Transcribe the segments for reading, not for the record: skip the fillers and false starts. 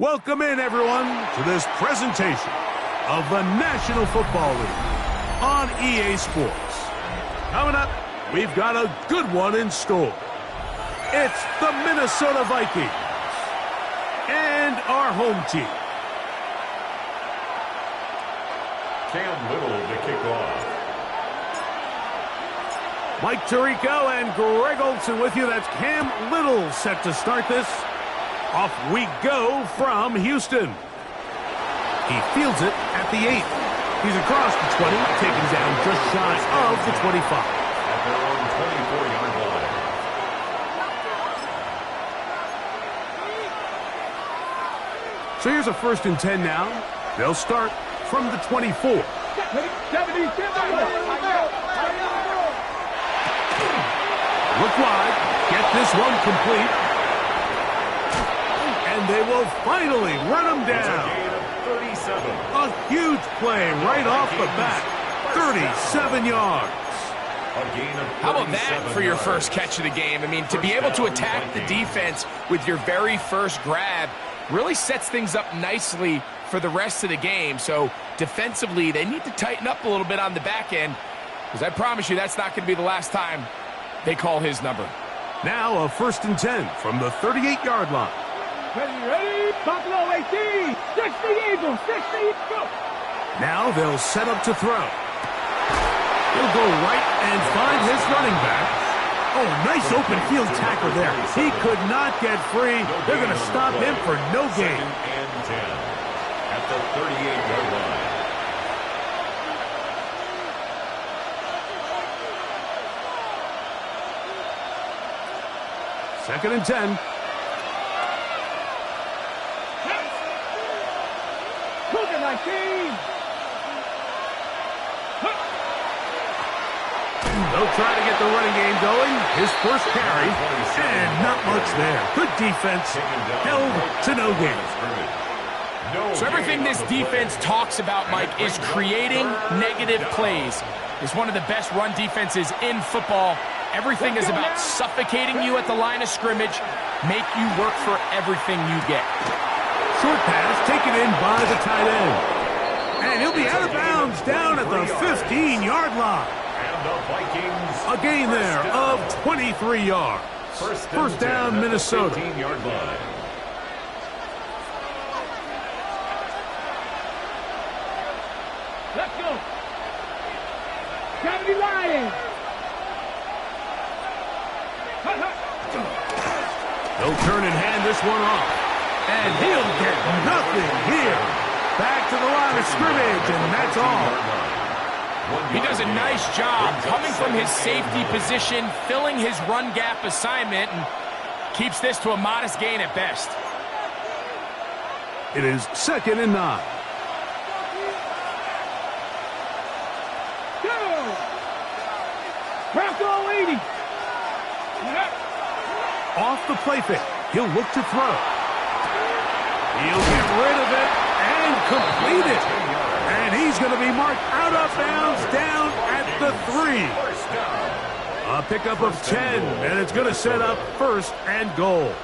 Welcome in, everyone, to this presentation of the National Football League on EA Sports. Coming up, we've got a good one in store. It's the Minnesota Vikings and our home team. Cam Little to kick off. Mike Tirico and Greg Olsen with you. That's Cam Little set to start this. Off we go from Houston. He fields it at the 8. He's across the 20, taken down just shy of the 25. At their own 24-yard line. So here's a 1st and 10 now. They'll start from the 24. Look wide. Get this one complete. And they will finally run him down. It's a gain of 37. A huge play right off the bat. 37 yards. A gain of 37. How about that for your first catch of the game? I mean, to be able to attack the defense with your very first grab really sets things up nicely for the rest of the game. So defensively, they need to tighten up a little bit on the back end, because I promise you that's not going to be the last time they call his number. Now a 1st and 10 from the 38-yard line. Ready, Buffalo 18, 60 Eagles, 60, go! Now they'll set up to throw. He'll go right and find his running back. Oh, nice open field tackle there. He could not get free. They're going to stop him for no gain. 2nd and 10 at the 38-yard line. Second and 10. They'll try to get the running game going. His first carry, and not much there. Good defense, held to no gain. So everything this defense talks about, Mike, is creating negative plays. It's one of the best run defenses in football. Everything is about suffocating you at the line of scrimmage, make you work for everything you get. Short pass taken in by the tight end. And he'll be out of bounds down at the 15-yard line. And the Vikings. A gain there of 23 yards. First down, Minnesota. 15-yard line. Let's go. Gravity Lions. They'll turn and hand this one off. And he'll get nothing here. Back to the line of scrimmage, and that's all. He does a nice job coming from his safety position, filling his run gap assignment, and keeps this to a modest gain at best. It is 2nd and 9. Go. Bronco 80. Off the play fake. He'll look to throw. He'll get rid of it and complete it. And he's going to be marked out of bounds down at the 3. A pickup of 10, and it's going to set up 1st and goal.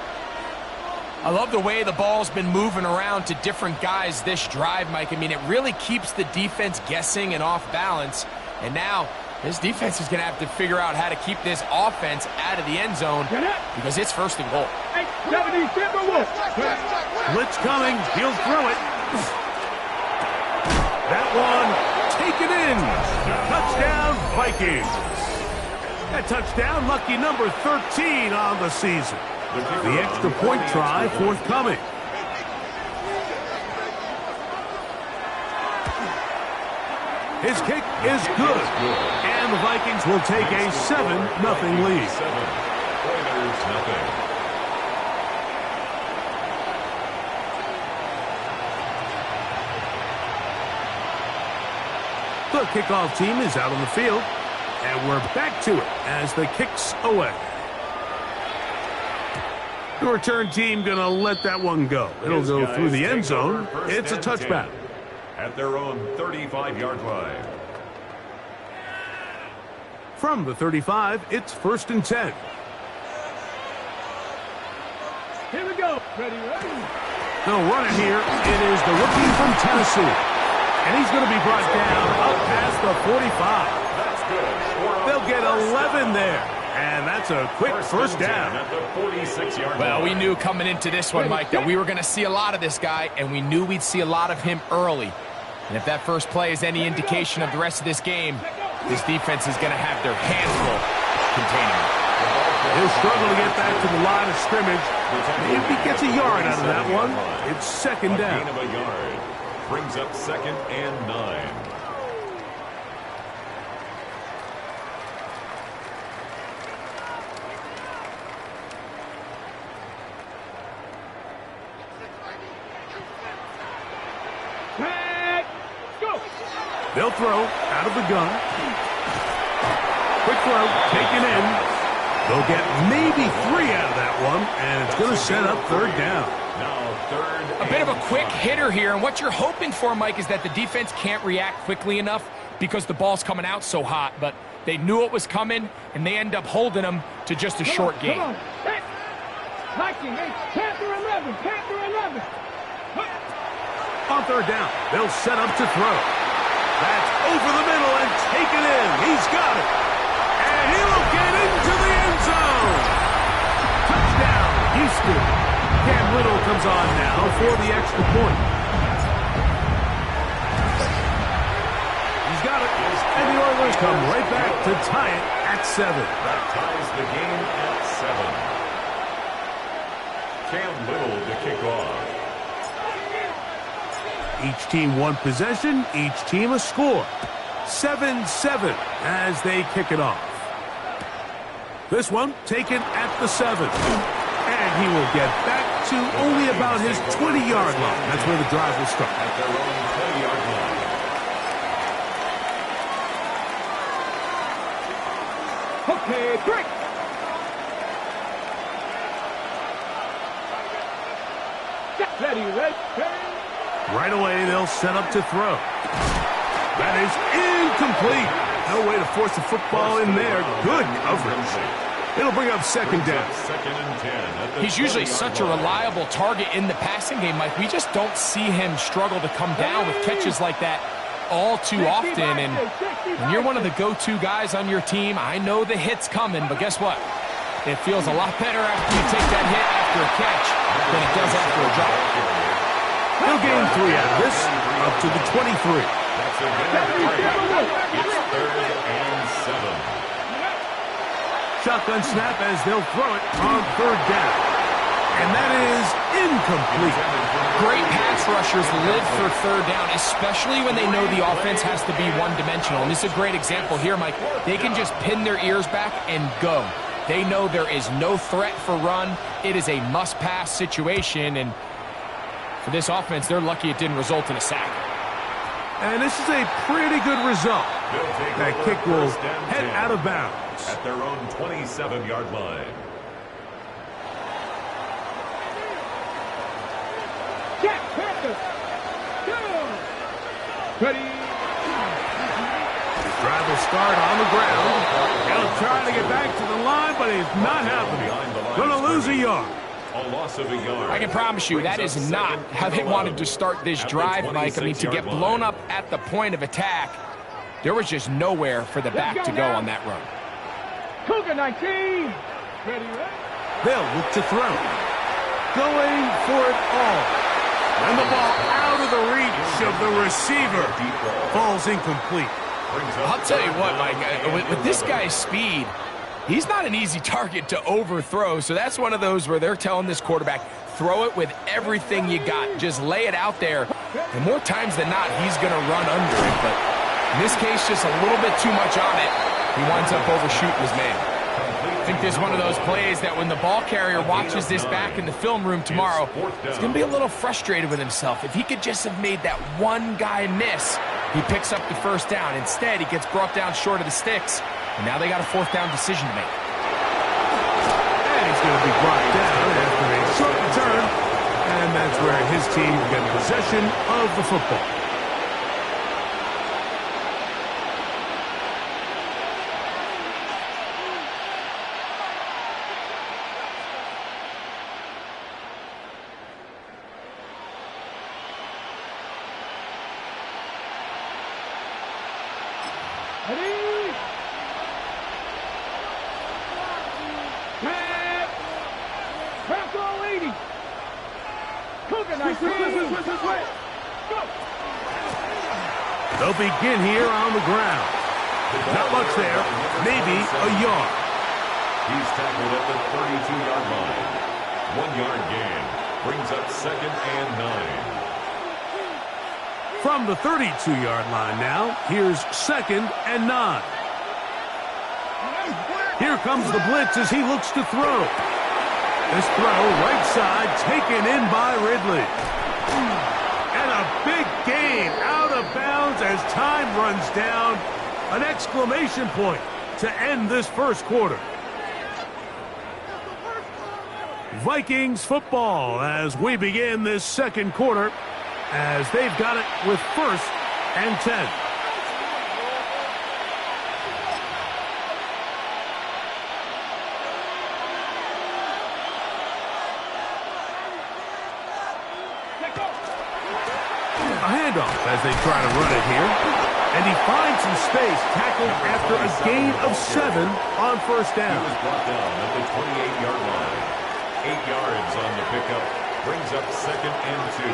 I love the way the ball's been moving around to different guys this drive, Mike. I mean, it really keeps the defense guessing and off balance. And now this defense is going to have to figure out how to keep this offense out of the end zone, because it's 1st and goal. Blitz coming. He'll throw it. That one taken in. Touchdown, Vikings. That touchdown, lucky number 13 on the season. The extra point try forthcoming. His kick is good. And the Vikings will take a 7-0 lead. 7-0. The kickoff team is out on the field, and we're back to it as the kick's away. The return team going to let that one go. It'll go through the end zone. It's a touchback. At their own 35-yard line. From the 35, it's 1st and 10. Here we go. Ready, ready. They'll run it here. It is the rookie from Tennessee. And he's going to be brought down up past the 45. That's good. They'll get 11 there. And that's a quick first down. At the 46-yard line. Well, we knew coming into this one, Mike, that we were going to see a lot of this guy, and we knew we'd see a lot of him early. And if that first play is any indication of the rest of this game, this defense is going to have their hands full containing him. He'll struggle to get back to the line of scrimmage. If he gets a yard out of that one, it's second down. Gain of a yard. Brings up 2nd and 9. They'll throw out of the gun. Quick throw, taken in. They'll get maybe 3 out of that one, and it's going to set up 3rd down. Now 3rd. A bit of a quick hitter here, and what you're hoping for, Mike, is that the defense can't react quickly enough because the ball's coming out so hot, but they knew it was coming, and they end up holding them to just a short gain. Come on. Panther 11. Panther 11. On 3rd down, they'll set up to throw. That's over the middle and taken in. He's got it. And he will get into the end zone. Touchdown, Houston. Cam Little comes on now for the extra point. He's got it. And the Oilers come right back to tie it at 7. That ties the game at 7. Cam Little to kick off. Each team one possession, each team a score. 7-7 as they kick it off. This one taken at the 7. And he will get back to only about his 20-yard line. That's where the drive will start. At their own 20-yard line. Okay, break. Ready, ready. Right away, they'll set up to throw. That is incomplete. No way to force the football in there. Good coverage. It'll bring up 2nd down. 2nd and 10. He's usually such a reliable target in the passing game, Mike. We just don't see him struggle to come down with catches like that all too often. And when you're one of the go-to guys on your team, I know the hit's coming, but guess what? It feels a lot better after you take that hit after a catch than it does after a drop. He'll gain 3 out of this, up to the 23. That's a good play. It's 3rd and 7. Shotgun snap as they'll throw it on 3rd down. And that is incomplete. Great pass rushers live for 3rd down, especially when they know the offense has to be one-dimensional. And this is a great example here, Mike. They can just pin their ears back and go. They know there is no threat for run. It is a must-pass situation, and for this offense, they're lucky it didn't result in a sack. And this is a pretty good result. That kick will head out of bounds. At their own 27-yard line. Jack Panther. Ready. Drive will start on the ground. He'll try to get back to the line, but it's not happening. Going to lose a yard. A loss of a yard. I can promise you that is not how they wanted to start this drive, Mike. I mean, to get blown up at the point of attack, there was just nowhere for the back to go on that run. Cougar 19. Ready, ready. They'll look to throw. Going for it all. And the ball out of the reach of the receiver. Falls incomplete. I'll tell you what, Mike, with this guy's speed, he's not an easy target to overthrow. So that's one of those where they're telling this quarterback, throw it with everything you got. Just lay it out there. And more times than not, he's going to run under it. But in this case, just a little bit too much on it. He winds up overshooting his man. I think this is one of those plays that when the ball carrier watches this back in the film room tomorrow, he's going to be a little frustrated with himself. If he could just have made that one guy miss, He picks up the first down. Instead, he gets brought down short of the sticks. And now they got a fourth down decision to make. And he's going to be brought down after a short return. And that's where his team will get possession of the football. Ready? Back all 80. Coconut. Go. They'll begin here on the ground. Not much there. Maybe a yard. He's tackled at the 32-yard line. 1-yard gain. Brings up 2nd and 9. From the 32-yard line now, here's 2nd and 9. Here comes the blitz as he looks to throw. This throw, right side, taken in by Ridley. And a big gain out of bounds as time runs down. An exclamation point to end this first quarter. Vikings football as we begin this second quarter, as they've got it with 1st and 10. A handoff as they try to run it here. And he finds some space, tackled after a gain of 7 on first down. He was brought down at the 28-yard line. 8 yards on the pickup. Brings up 2nd and 2.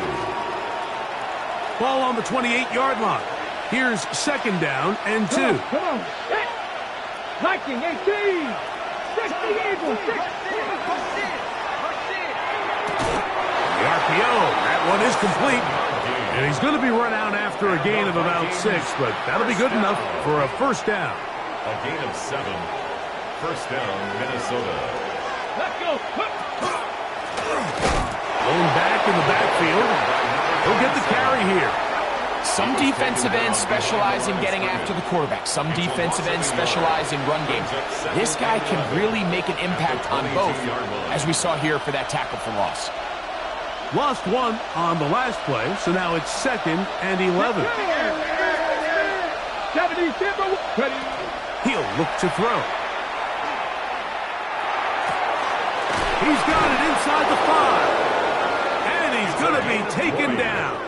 Ball on the 28-yard line. Here's 2nd down and 2. Come on. Viking 18. 60 Eagles. 60. The RPO. That one is complete. And he's going to be run out after a gain of about 6, but that'll be good enough for a first down. A gain of 7. First down, Minnesota. Let's go. Going back in the backfield. He'll get the carry here. Some defensive ends specialize in getting after the quarterback. Some defensive ends specialize in run game. This guy can really make an impact on both, as we saw here for that tackle for loss. Lost 1 on the last play, so now it's 2nd and 11. He'll look to throw. He's got it inside the 5. And he's going to be taken down.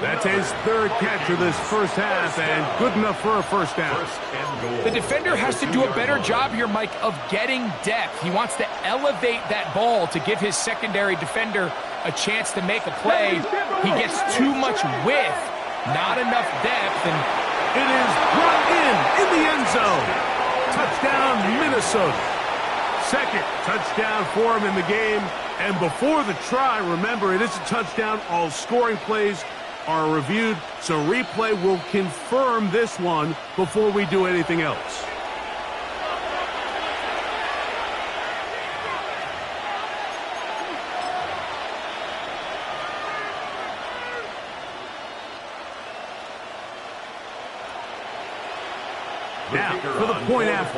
That's his 3rd catch of this first half, and good enough for a first down. The defender has to do a better job here, Mike, of getting depth. He wants to elevate that ball to give his secondary defender a chance to make a play. He gets too much width, not enough depth, and it is brought in the end zone. Touchdown, Minnesota. 2nd touchdown for him in the game. And before the try, remember, it is a touchdown. All scoring plays are reviewed, so replay will confirm this one before we do anything else. Now, for the point after.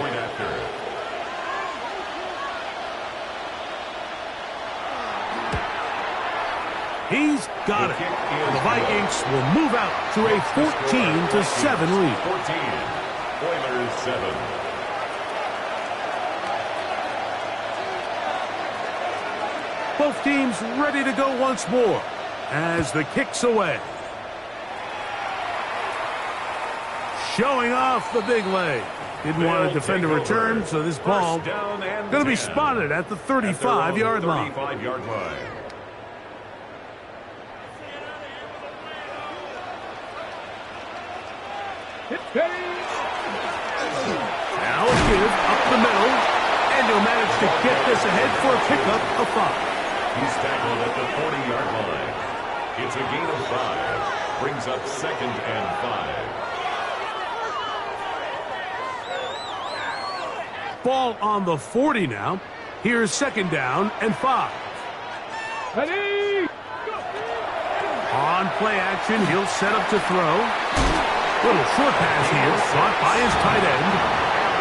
He's got it. The Vikings will move out to a 14-7 lead. 14. Oilers 7. Both teams ready to go once more as the kick's away. Showing off the big leg. Didn't want to defend a return, so this ball going to be spotted at the 35-yard line. 35-yard line. Now a give up the middle, and he'll manage to get this ahead for a pickup of 5. He's tackled at the 40-yard line. It's a gain of 5. Brings up 2nd and 5. Ball on the 40 now. Here's 2nd down and 5. Ready? On play action, he'll set up to throw. Little short pass here, caught by his tight end.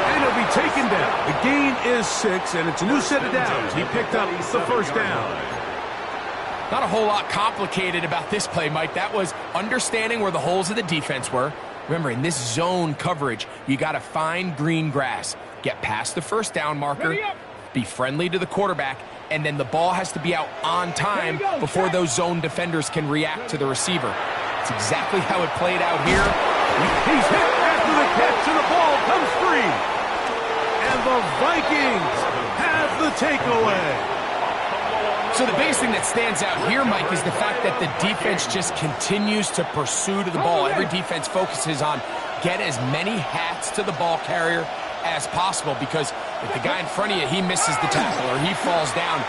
And he'll be taken down. The gain is 6, and it's a new set of downs. He picked up the first down. Not a whole lot complicated about this play, Mike. That was understanding where the holes of the defense were. Remember, in this zone coverage, you got to find green grass. Get past the first down marker, be friendly to the quarterback, and then the ball has to be out on time before those zone defenders can react to the receiver. It's exactly how it played out here. He's hit after the catch, and the ball comes free. And the Vikings have the takeaway. So the biggest thing that stands out here, Mike, is the fact that the defense just continues to pursue to the ball. Every defense focuses on get as many hats to the ball carrier as possible, because if the guy in front of you, he misses the tackle or he falls down,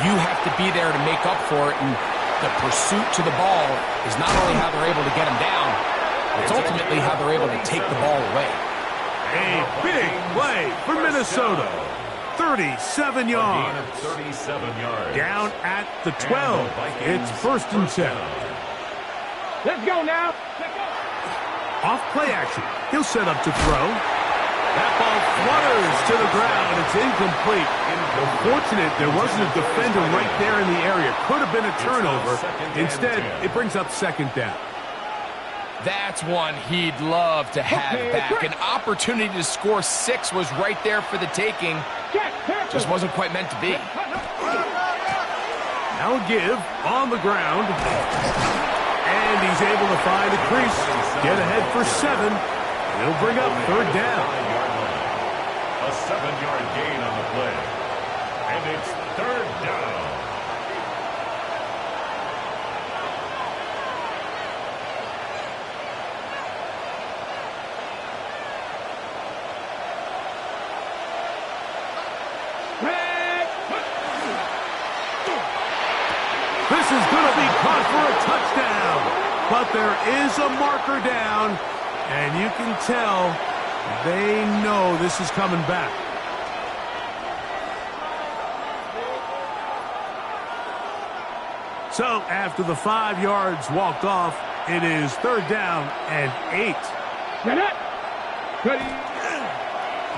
you have to be there to make up for it. And the pursuit to the ball is not only how they're able to get him down, it's ultimately how they're able to take the ball away. A big play for Minnesota. 37 yards. 37 yards. Down at the 12. It's 1st and 10. Let's go now. Off play action. He'll set up to throw. That ball flutters to the ground. It's incomplete. Unfortunate there wasn't a defender right there in the area. Could have been a turnover. Instead, it brings up 2nd down. That's one he'd love to have back. An opportunity to score 6 was right there for the taking. Just wasn't quite meant to be. Now a give on the ground. And he's able to find a crease. Get ahead for 7. He'll bring up 3rd down. A 7-yard gain on the play. And it's 3rd down. This is going to be caught for a touchdown. But there is a marker down, and you can tell they know this is coming back. So after the 5 yards walked off, it is 3rd down and 8.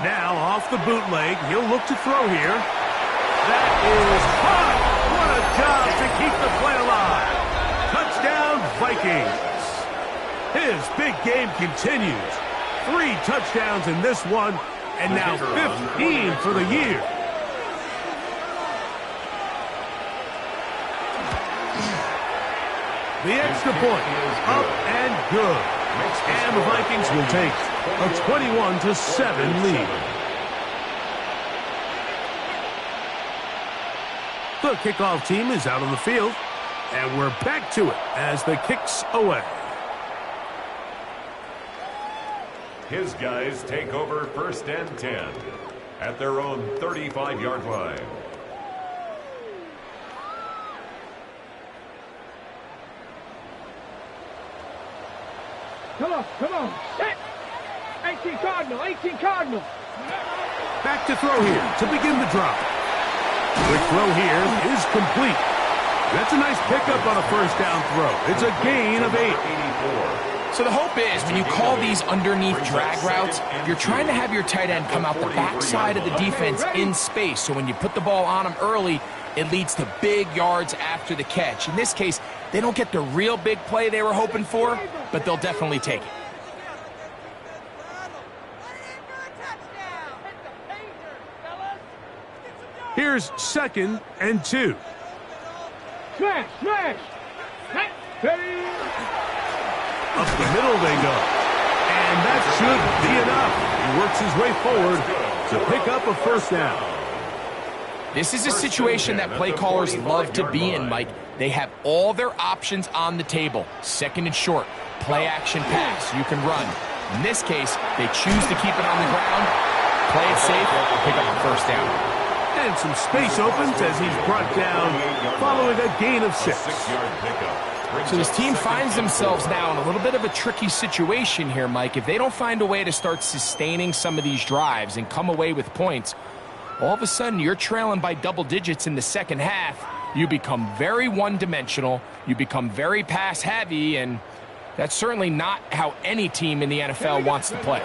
Now off the bootleg, he'll look to throw here. That is hot. What a job to keep the play alive. Touchdown, Vikings. His big game continues. 3 touchdowns in this one, and now 15 for the year. The extra point, up and good. And the Vikings will take a 21-7 lead. The kickoff team is out on the field, and we're back to it as the kick's away. His guys take over 1st and 10 at their own 35-yard line. Come on. Hit. 18 Cardinal. Back to throw here to begin the drive. Quick throw here is complete. That's a nice pickup on a 1st down throw. It's a gain of 8. So the hope is when you call these underneath drag routes, you're trying to have your tight end come out the backside of the defense in space. So when you put the ball on him early, it leads to big yards after the catch. In this case, they don't get the real big play they were hoping for, but they'll definitely take it. Here's 2nd and 2. Smash. Up the middle they go. And that should be enough. He works his way forward to pick up a 1st down. This is a situation that play callers love to be in, Mike. They have all their options on the table. 2nd and short, play action pass, you can run. In this case, they choose to keep it on the ground, play it safe, pick up the 1st down. And some space opens as he's brought down following a gain of 6. So this team finds themselves now in a little bit of a tricky situation here, Mike. If they don't find a way to start sustaining some of these drives and come away with points, all of a sudden you're trailing by double digits in the 2nd half, you become very one-dimensional, you become very pass-heavy, and that's certainly not how any team in the NFL wants to play.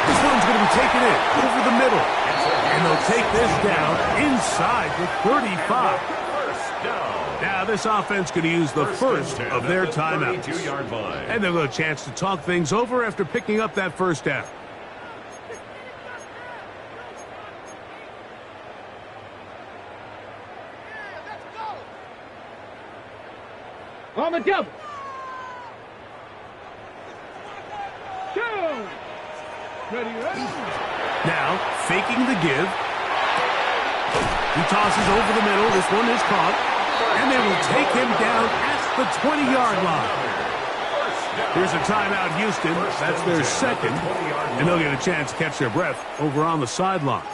This one's going to be taken in over the middle. And they'll take this down inside the 35. Now this offense going to use the first of their timeouts. And they'll have a chance to talk things over after picking up that first down. On the double. 2. Ready. Now, faking the give. He tosses over the middle. This one is caught. And they will take him down at the 20-yard line. Here's a timeout, Houston. That's their second. And they'll get a chance to catch their breath over on the sideline.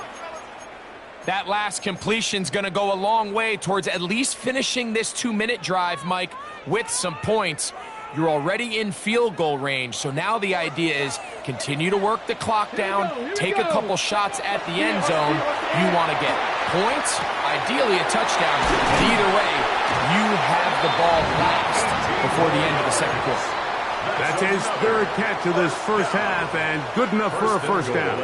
That last completion's going to go a long way towards at least finishing this 2-minute drive, Mike, with some points. You're already in field goal range, so now the idea is continue to work the clock down, take a couple shots at the end zone. You want to get points, ideally a touchdown. But either way, you have the ball last before the end of the second quarter. That's his third catch of this first half, and good enough for a first down.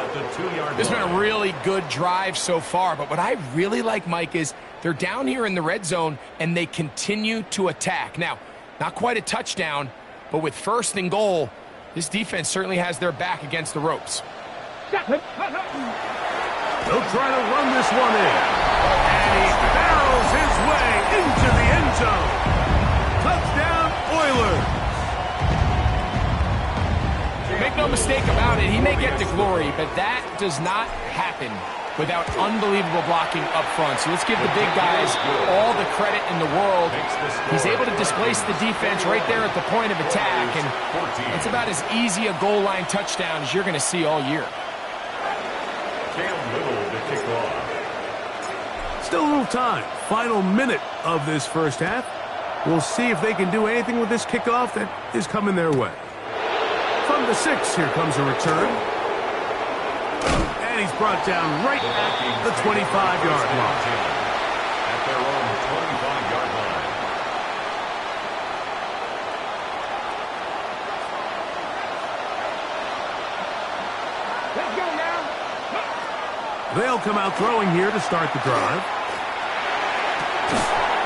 This has been a really good drive so far, but what I really like, Mike, is they're down here in the red zone, and they continue to attack. Now, not quite a touchdown, but with first and goal, this defense certainly has their back against the ropes. They'll try to run this one in. And he barrels his way into the end zone. Touchdown, Oilers. Make no mistake about it, he may get the glory, but that does not happen without unbelievable blocking up front. So let's give the big guys all the credit in the world. He's able to displace the defense right there at the point of attack, and it's about as easy a goal line touchdown as you're going to see all year. Still a little time. Final minute of this first half. We'll see if they can do anything with this kickoff that is coming their way. From the 6, here comes a return. And he's brought down right at the 25-yard line. At their own 25-yard line. Let's go now. They'll come out throwing here to start the drive.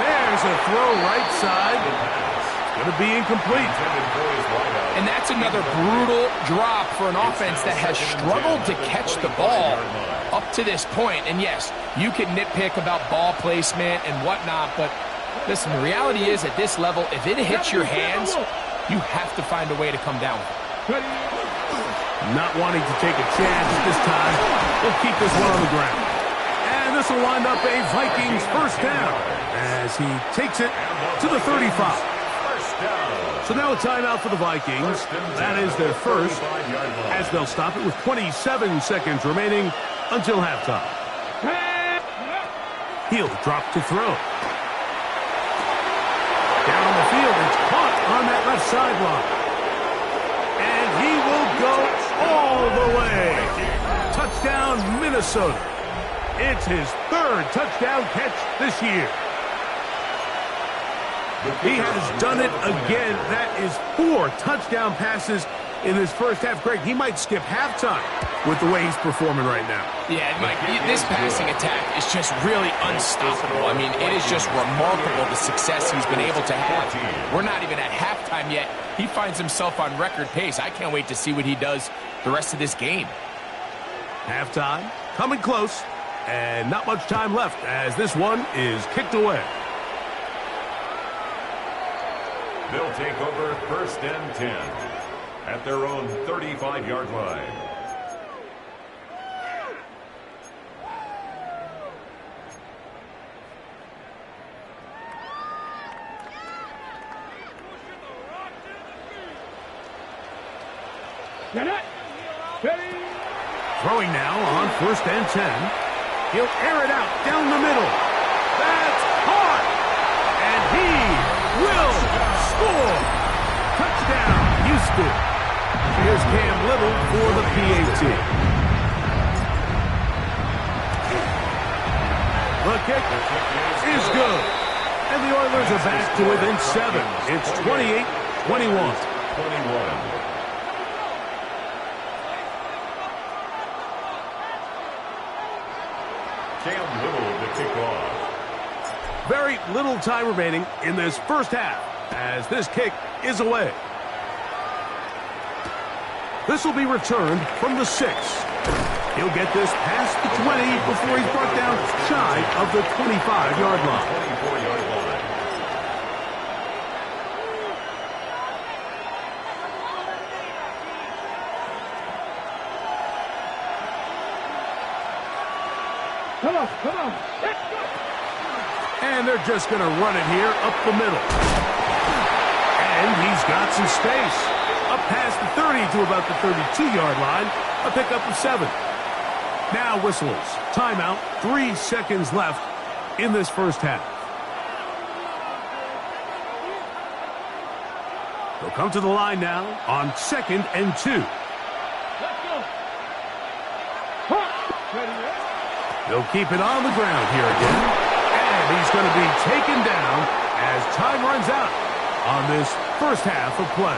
There's a throw right side. It's going to be incomplete. And that's another brutal drop for an offense that has struggled to catch the ball up to this point. And yes, you can nitpick about ball placement and whatnot, but listen, the reality is at this level, if it hits your hands, you have to find a way to come down with it. Not wanting to take a chance this time. We'll keep this one on the ground. And this will wind up a Vikings first down as he takes it to the 35. So now a timeout for the Vikings. That is their first, as they'll stop it with 27 seconds remaining until halftime. He'll drop to throw. Down on the field, it's caught on that left sideline. And he will go all the way. Touchdown, Minnesota. It's his third touchdown catch this year. He has done it again. That is 4 touchdown passes in his first half. Greg, he might skip halftime with the way he's performing right now. Yeah, Mike, this passing attack is just really unstoppable. I mean, it is just remarkable the success he's been able to have. We're not even at halftime yet. He finds himself on record pace. I can't wait to see what he does the rest of this game. Halftime, coming close, and not much time left as this one is kicked away. They'll take over first and 10 at their own 35-yard line. Throwing now on first and 10. He'll air it out down the middle. That's caught. And he will score. Touchdown, Houston. Here's Cam Little for the PAT. are back to within 7. It's 28-21. 21. Cam Little to kick off. Very little time remaining in this first half as this kick is away. This will be returned from the 6. He'll get this past the 20 before he's brought down shy of the 25-yard line. 24-yard line. Come on, come on. Let's go. And they're just going to run it here up the middle. And he's got some space. Up past the 30 to about the 32-yard line. A pickup of 7. Now whistles. Timeout. 3 seconds left in this first half. They'll come to the line now on 2nd and 2. Let's go. They'll keep it on the ground here again. And he's going to be taken down as time runs out on this first half of play.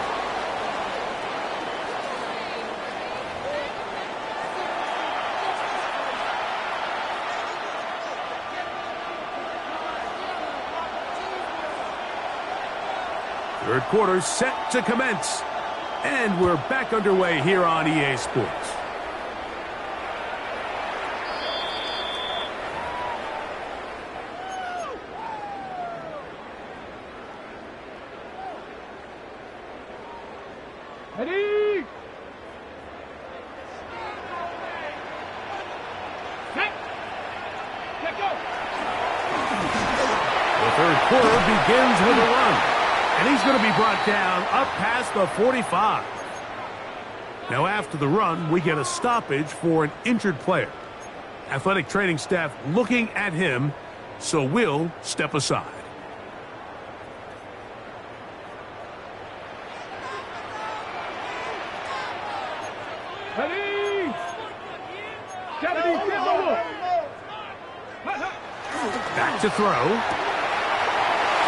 Third quarter set to commence. And we're back underway here on EA Sports. Ready? Set. Let go. The third quarter begins with a run. And he's going to be brought down up past the 45. Now after the run, we get a stoppage for an injured player. Athletic training staff looking at him, so we'll step aside. Ready? Kennedy, get over. Back to throw.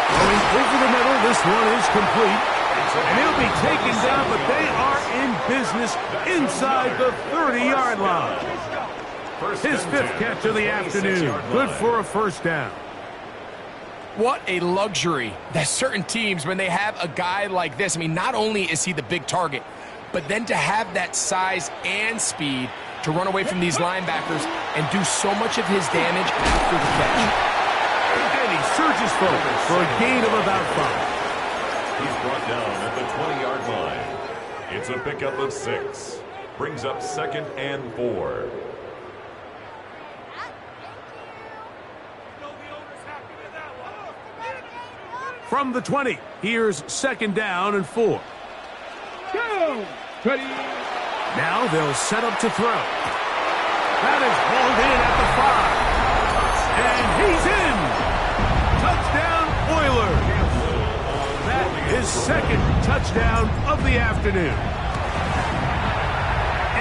Going over the middle, this one is complete. And he'll be taken down, but they are in business inside the 30-yard line. His 5th catch of the afternoon. Good for a first down. What a luxury that certain teams, when they have a guy like this, I mean, not only is he the big target, but then to have that size and speed to run away from these linebackers and do so much of his damage after the catch. And he surges forward for a gain of about 5. He's brought down at the 20-yard line. It's a pickup of 6. Brings up 2nd and 4. From the 20, here's 2nd down and 4. Go. Ready? Now they'll set up to throw. That is hauled in at the 5. And he's in. Touchdown, Oilers. That is 2nd touchdown of the afternoon.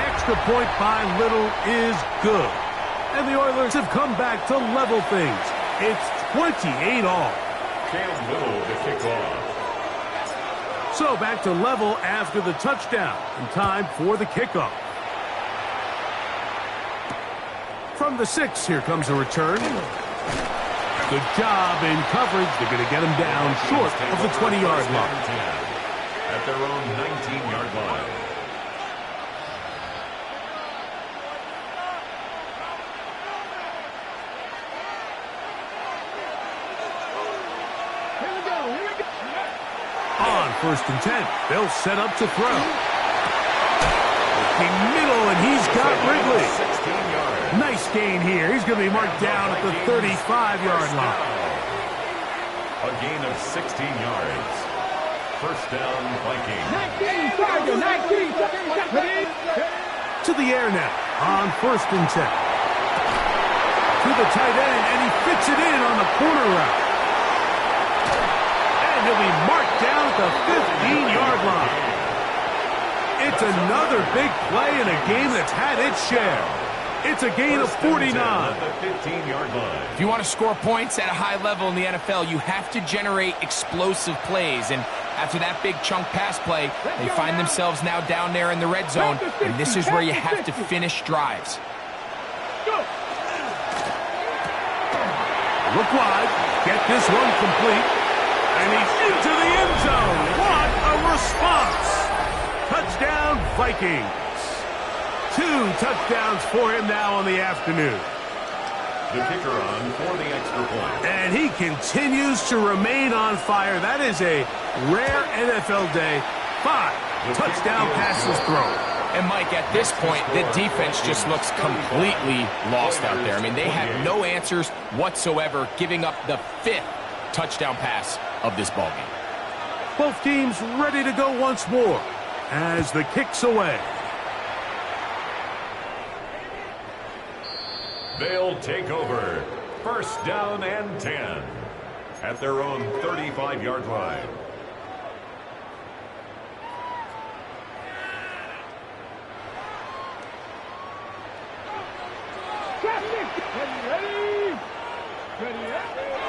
Extra point by Little is good. And the Oilers have come back to level things. It's 28 all. Cam Little to kick off. So back to level after the touchdown. And time for the kickoff. From the 6, here comes a return. Good job in coverage. They're going to get him down short of the 20-yard line. At their own 19-yard line. Here we go. Here we go. On 1st and 10, they'll set up to throw. Looking middle, and he's got Ridley. 16 yards. Nice gain here. He's going to be marked down at the 35-yard line. A gain of 16 yards. First down, Vikings. 19, Tiger, 19. Ready? To the air now on 1st and 10. To the tight end, and he fits it in on the corner route. And he'll be marked down at the 15-yard line. It's another big play in a game that's had its share. It's a gain of 49. At the 15-yard line. If you want to score points at a high level in the NFL, you have to generate explosive plays. And after that big chunk pass play, they find themselves now down there in the red zone, and this is where you have to finish drives. Look wide, get this one complete, and he's into the end zone. What a response! Touchdown, Vikings. 2 touchdowns for him now on the afternoon. The kicker on for the extra point. And he continues to remain on fire. That is a rare NFL day. 5 touchdown passes thrown. And, Mike, at this point, the defense just looks completely lost out there. I mean, they have no answers whatsoever, giving up the 5th touchdown pass of this ballgame. Both teams ready to go once more as the kick's away. They'll take over. First down and 10 at their own 35-yard line.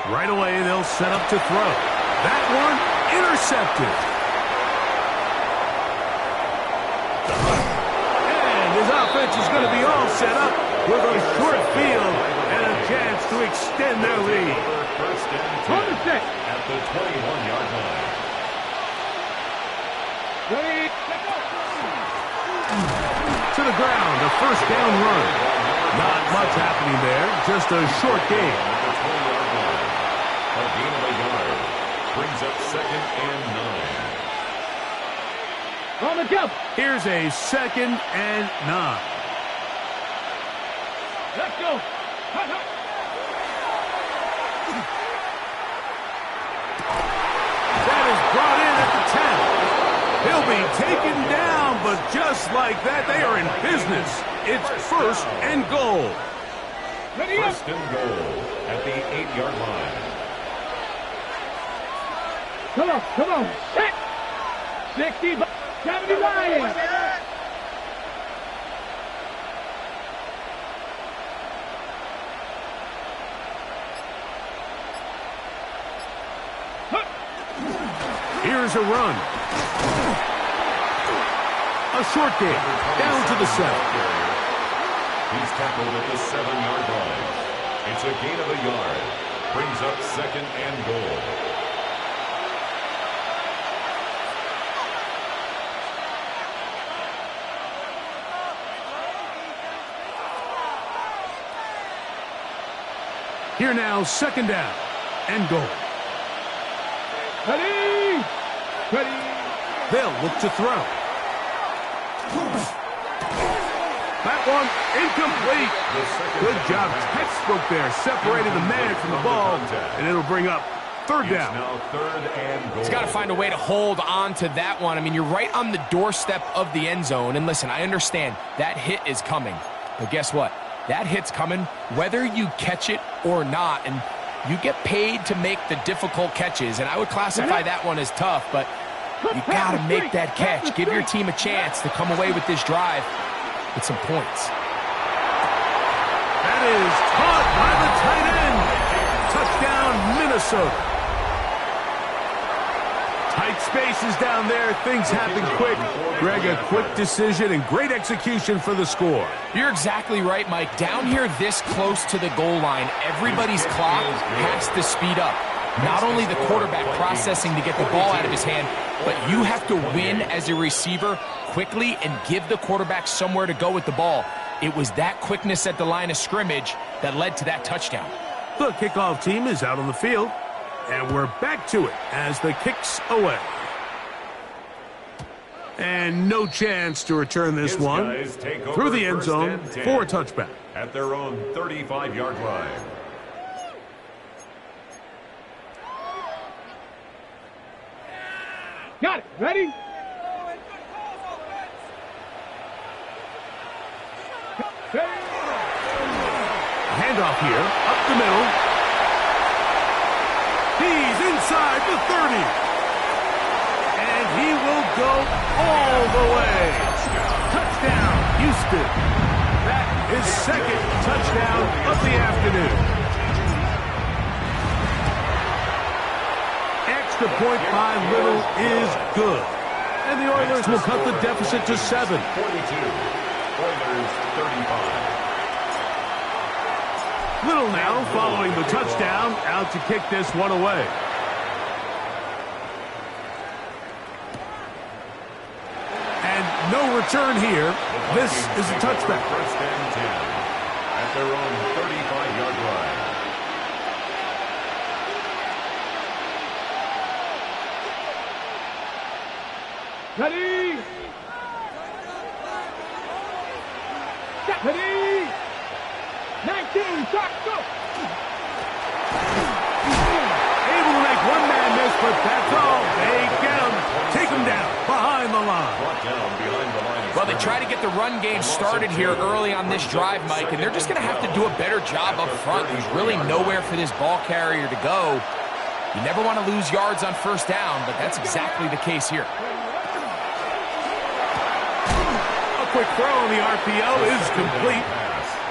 Right away, they'll set up to throw. That one intercepted. And his offense is going to be all set up with a short field and a chance to extend their lead. First and 10 at the 21-yard line. To the ground, a first down run. Not much happening there, just a short game. At the 20-yard line. A gain of a yard. Brings up second and 9. On the jump. Here's a second and 9. Let's go. That is brought in at the 10. He'll be taken down, but just like that, they are in business. It's first and goal. First and goal at the 8-yard line. Come on. Set. 60, 79. Here's a run. A short game, down to the 7. He's tackled at the 7-yard line. It's a gain of a yard. Brings up second and goal. Here now, second down and goal. Ready. They'll look to throw. That one incomplete. Good job, textbook there, separating the man from the ball, and it'll bring up third down. Now third and goal. He's got to find a way to hold on to that one. I mean, you're right on the doorstep of the end zone. And listen, I understand that hit is coming. But guess what? That hit's coming whether you catch it or not. And you get paid to make the difficult catches. And I would classify that one as tough, but you got to make that catch. Give your team a chance to come away with this drive with some points. That is caught by the tight end. Touchdown, Minnesota. Tight spaces down there. Things happen quick. Greg, a quick decision and great execution for the score. You're exactly right, Mike. Down here this close to the goal line, everybody's clock has to speed up. Not only the quarterback processing to get the ball out of his hand, but you have to win as a receiver quickly and give the quarterback somewhere to go with the ball. It was that quickness at the line of scrimmage that led to that touchdown. The kickoff team is out on the field, and we're back to it as the kick's away. And no chance to return this one through the end zone for a touchback. At their own 35-yard line. Got it. Ready? Handoff here, up the middle. He's inside the 30. And he will go all the way. Touchdown, Houston. That his second touchdown of the afternoon. Extra point by Little is good. And the Oilers will cut the deficit to 7. 42. Oilers 35. Little now following the touchdown, out to kick this one away. And no return here. This is a touchback. First and 10 at their own 35-yard line. Ready? Ready? 19, shot, go! Able to make one man miss, but that's all. They get him. Take him down behind the line. Brought down behind the line. Well, they try to get the run game started here early on this drive, Mike, and they're just going to have to do a better job up front. There's really nowhere for this ball carrier to go. You never want to lose yards on first down, but that's exactly the case here. A quick throw on the RPO is complete.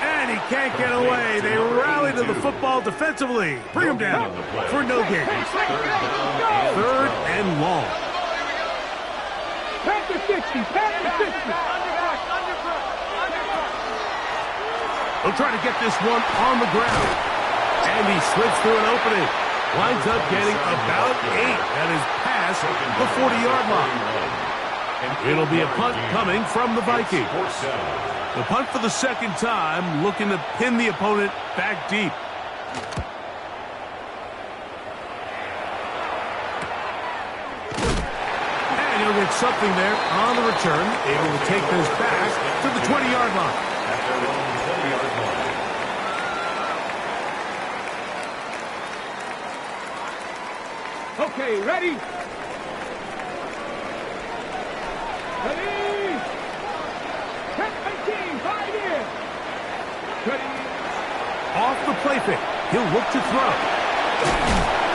And he can't get away. They rally to the football defensively. Bring him down for no gain. Third and long. Pass to 60, pass to 60. He'll try to get this one on the ground. And he slips through an opening. Winds up getting about 8 at his pass the 40-yard line. It'll be a punt coming from the Vikings. The punt for the second time, looking to pin the opponent back deep. And he'll get something there on the return, able to take this back to the 20-yard line. At their own 20-yard line. Okay, ready? Ready? 10, 5 in. Ready? Off the play fake, he'll look to throw.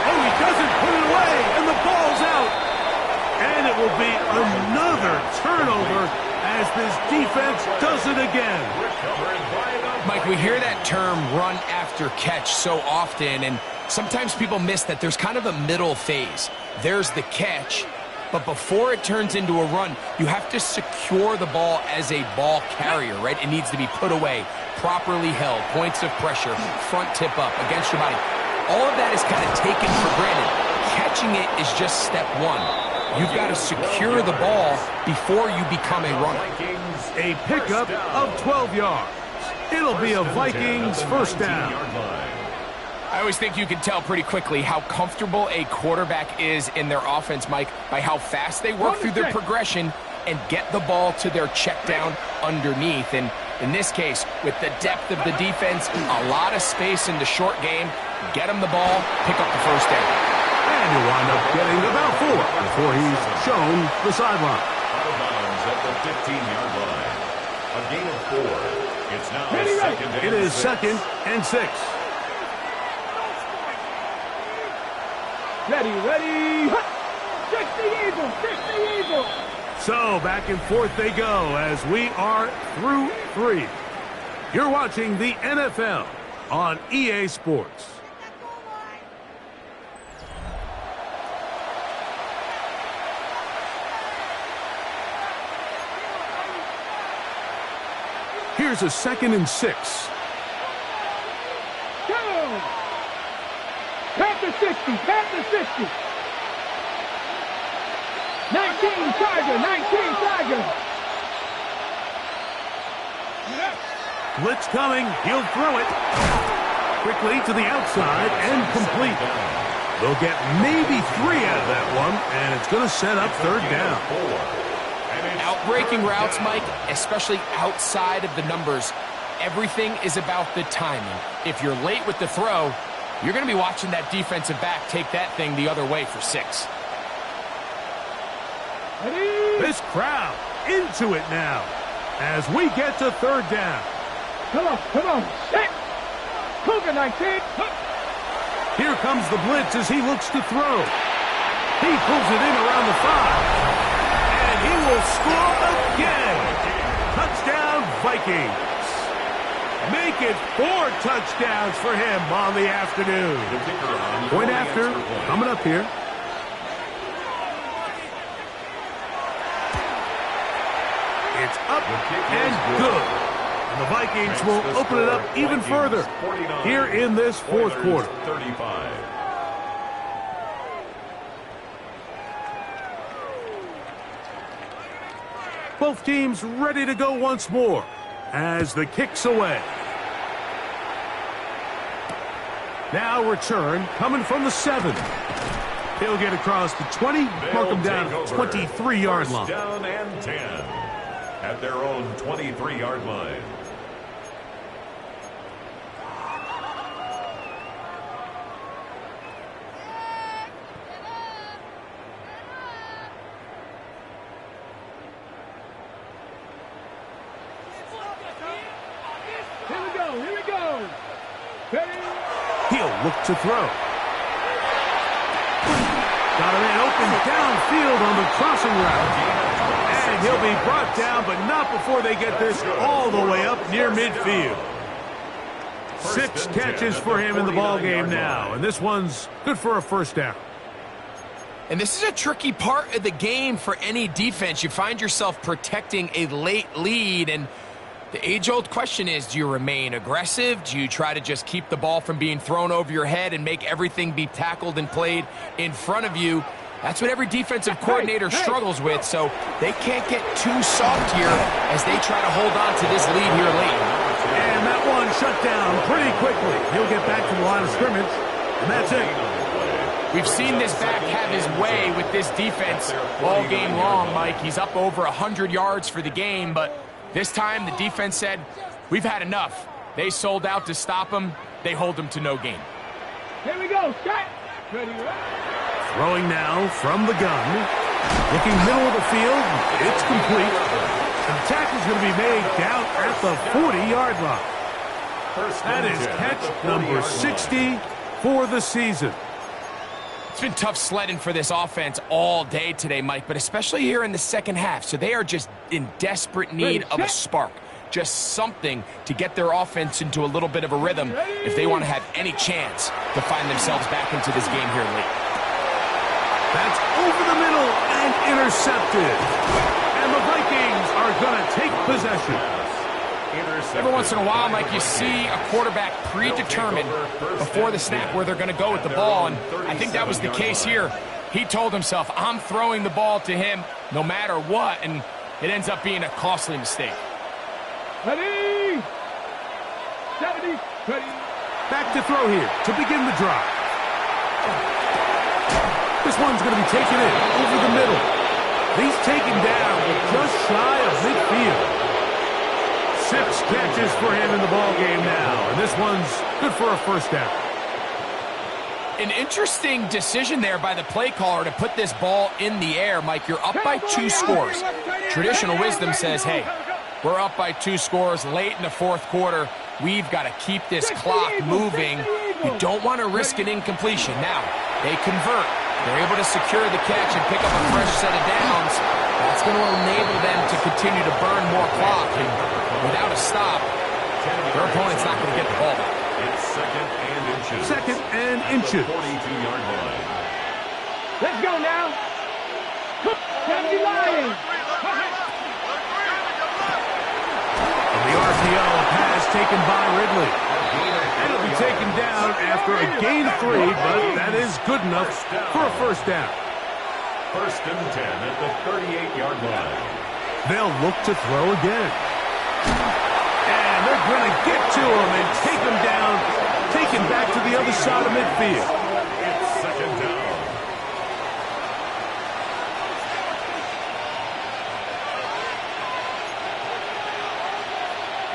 Oh, he doesn't put it away, and the ball's out. And it will be another turnover as this defense does it again. Mike, we hear that term run after catch so often, and sometimes people miss that there's kind of a middle phase. There's the catch, but before it turns into a run, you have to secure the ball as a ball carrier, right? It needs to be put away, properly held, points of pressure, front tip up against your body. All of that is kind of taken for granted. Catching it is just step one. You've got to secure the ball before you become a runner. A pickup of 12 yards. It'll be a Vikings first down. I always think you can tell pretty quickly how comfortable a quarterback is in their offense, Mike, by how fast they work through their progression and get the ball to their check down underneath. And in this case, with the depth of the defense, a lot of space in the short game, get him the ball, pick up the first down. And he'll wind up getting about 4 before he's shown the sideline. Out of bounds at the 15-yard line. A gain of 4. It's now second and 6. It is second and 6. Ready, ready. 60 Eagles, 60 Eagles. So back and forth they go as we are through 3. You're watching the NFL on EA Sports. Here's a second and 6. Go. Pass to 60, pass to 60. 19 Tiger, 19 Tiger. Blitz coming, he'll throw it. Quickly to the outside and complete. They'll get maybe 3 out of that one, and it's going to set up third down. Outbreaking routes, Mike, especially outside of the numbers, everything is about the timing. If you're late with the throw, you're going to be watching that defensive back take that thing the other way for 6. Ready? This crowd into it now as we get to third down. Come on. Set. Cougar 19. Here comes the blitz as he looks to throw. He pulls it in around the 5. And he will score again. Touchdown, Vikings. Make it 4 touchdowns for him on the afternoon. Point after, coming up here. It's up and good. And the Vikings will open it up even further here in this fourth quarter. 35. Both teams ready to go once more as the kick's away. Now return coming from the 7. He'll get across the 20, mark him down at the 23-yard line. Down and 10 at their own 23-yard line. Here we go. Ready? He'll look to throw. Got a man open downfield on the crossing route. And he'll be brought down, but not before they get this all the way up near midfield. 6 catches for him in the ballgame now, and this one's good for a first down. And this is a tricky part of the game for any defense. You find yourself protecting a late lead, and the age-old question is, do you remain aggressive? Do you try to just keep the ball from being thrown over your head and make everything be tackled and played in front of you? That's what every defensive coordinator struggles with, so they can't get too soft here as they try to hold on to this lead here late. And that one shut down pretty quickly. He'll get back to the line of scrimmage, and that's it. We've seen this back have his way with this defense all game long, Mike. He's up over 100 yards for the game, but this time the defense said, we've had enough. They sold out to stop him. They hold him to no gain. Here we go. Set. Ready, right? Throwing now from the gun. Looking middle of the field. It's complete. And the tackle's going to be made down at the 40-yard line. That is catch number 60 for the season. It's been tough sledding for this offense all day today, Mike, but especially here in the second half. So they are just in desperate need of a spark. Just something to get their offense into a little bit of a rhythm if they want to have any chance to find themselves back into this game here late. That's over the middle and intercepted. And the Vikings are going to take possession. Every once in a while, Mike, you see a quarterback predetermined before the snap where they're going to go with the ball, and I think that was the case here. He told himself, I'm throwing the ball to him no matter what, and it ends up being a costly mistake. Ready? 70. Ready. Back to throw here to begin the drive. This one's going to be taken in over the middle. He's taken down just shy of midfield. 6 catches for him in the ballgame now, and this one's good for a first down. An interesting decision there by the play caller to put this ball in the air. Mike, you're up by 2 scores. Traditional wisdom says, hey, we're up by 2 scores late in the fourth quarter. We've got to keep this clock moving. You don't want to risk an incompletion. Now, they convert. They're able to secure the catch and pick up a fresh set of downs. That's going to enable them to continue to burn more clock. And without a stop, their opponent's not going to get the ball back. It's second and inches. Second and inches. 42-yard line. Let's go now. Kennedy Lions. And the RPO pass taken by Ridley. And it'll be taken down after a gain of 3, but that is good enough for a first down. First and 10 at the 38-yard line. They'll look to throw again. And they're going to get to him and take him down, take him back to the other side of midfield. It's second down.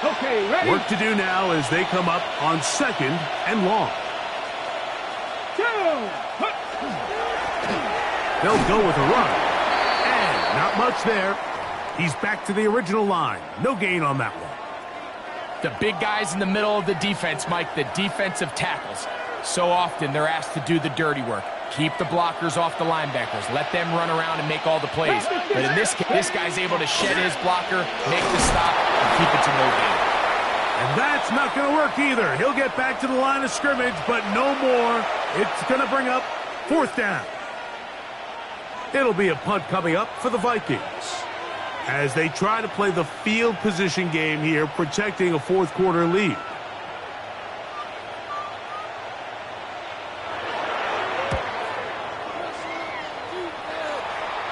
Okay, ready? Work to do now as they come up on second and long. 2. They'll go with a run. And not much there. He's back to the original line. No gain on that one. The big guys in the middle of the defense, Mike, the defensive tackles. So often they're asked to do the dirty work. Keep the blockers off the linebackers. Let them run around and make all the plays. But in this case, this guy's able to shed his blocker, make the stop, and keep it to no gain. And that's not going to work either. He'll get back to the line of scrimmage, but no more. It's going to bring up 4th down. It'll be a punt coming up for the Vikings as they try to play the field position game here, protecting a 4th quarter lead.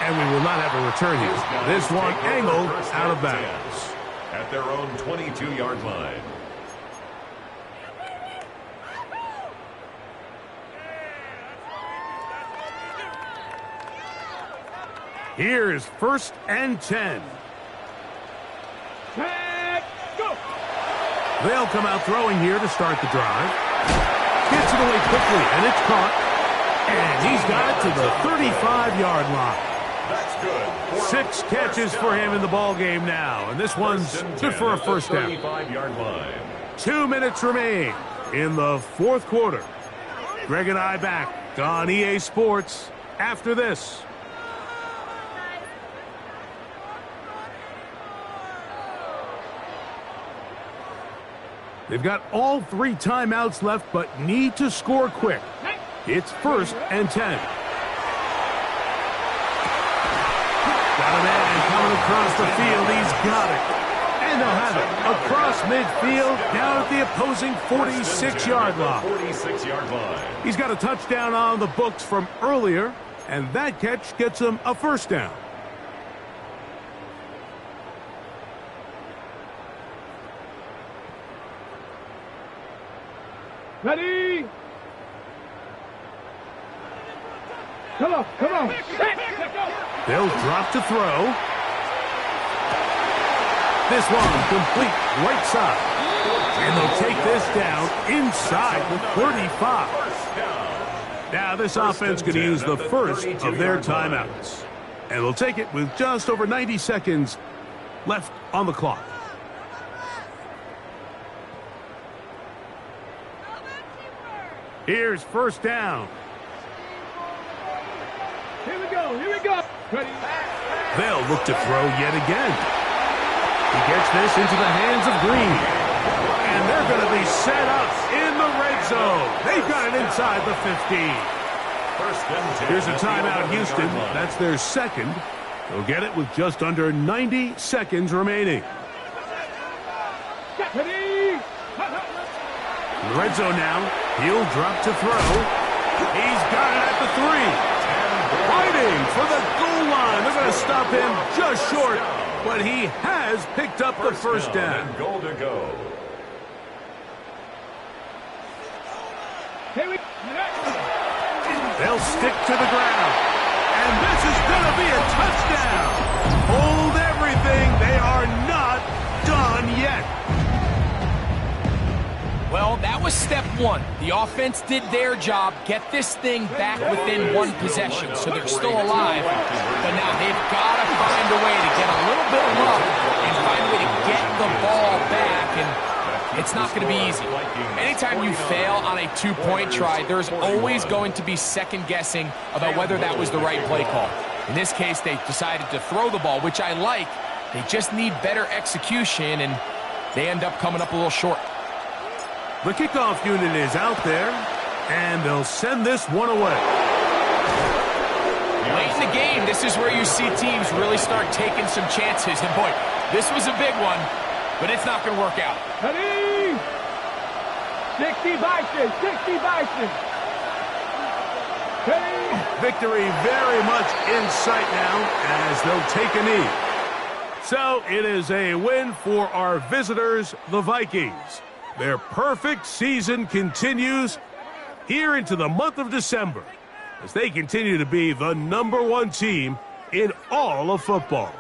And we will not have a return here. This one angled out of bounds. At their own 22-yard line. Here is 1st and 10. Go! They'll come out throwing here to start the drive. Gets it away quickly, and it's caught. And he's got it to the 35-yard line. That's good. 6 catches for him in the ball game now, and this one's good for a 1st down. 35-yard line. 2 minutes remain in the 4th quarter. Greg and I back on EA Sports after this. They've got all 3 timeouts left, but need to score quick. It's 1st and 10. Got a man coming across the field. He's got it. And they'll have it across midfield down at the opposing 46-yard line. 46-yard line. He's got a touchdown on the books from earlier, and that catch gets him a 1st down. Ready? Come on, come on. They'll drop to throw. This one complete right side. And they'll take this down inside the 35. Now this offense could use the first of their timeouts. And they'll take it with just over 90 seconds left on the clock. Here's 1st down. Here we go, here we go. Ready? They'll look to throw yet again. He gets this into the hands of Green. And they're going to be set up in the red zone. They've got it inside the 15. Here's a timeout, Houston. That's their 2nd. They'll get it with just under 90 seconds remaining. Ready? In the red zone now. He'll drop to throw. He's got it at the 3. Fighting for the goal line. They're going to stop him just short, but he has picked up the 1st down. And goal to go. They'll stick to the ground. And this is going to be a touchdown. Hold everything. They are not done yet. Well, that was step 1. The offense did their job, get this thing back within 1 possession, so they're still alive. But now they've got to find a way to get a little bit of luck and find a way to get the ball back, and it's not going to be easy. Anytime you fail on a 2-point try, there's always going to be second-guessing about whether that was the right play call. In this case, they decided to throw the ball, which I like. They just need better execution, and they end up coming up a little short. The kickoff unit is out there, and they'll send this one away. Late in the game, this is where you see teams really start taking some chances. And boy, this was a big one, but it's not going to work out. Ready? 60 Bison, 60 Bison. Ready? Victory very much in sight now as they'll take a knee. So it is a win for our visitors, the Vikings. Their perfect season continues here into the month of December as they continue to be the #1 team in all of football.